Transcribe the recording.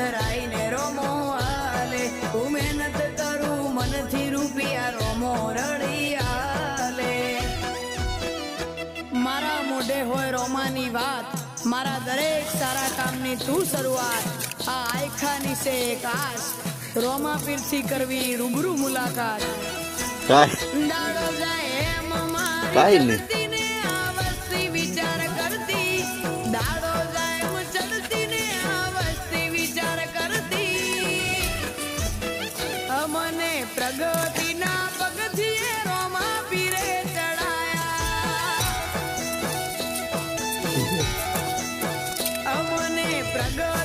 ધરાઈને રોમો હાલે હું મહેનત કરું મનથી રૂપિયા રોમો રડી હાલે મારા મોઢે હોય રોમાની વાત મારા દરેક સારા કામની તું શરૂઆત આ આયખાની છે કાશ રોમા પીરથી કરવી રૂબરૂ મુલાકાત દાડો જાય એમ મારી ચડતી આ વસ્તી વિચાર કરતી દાડો જાય એમ ચડતી ને આ વસ્તી વિચાર કરતી અમને પ્રગતિના પગથિયે રોમા પીરે ચડાયા અમને પ્રગતિ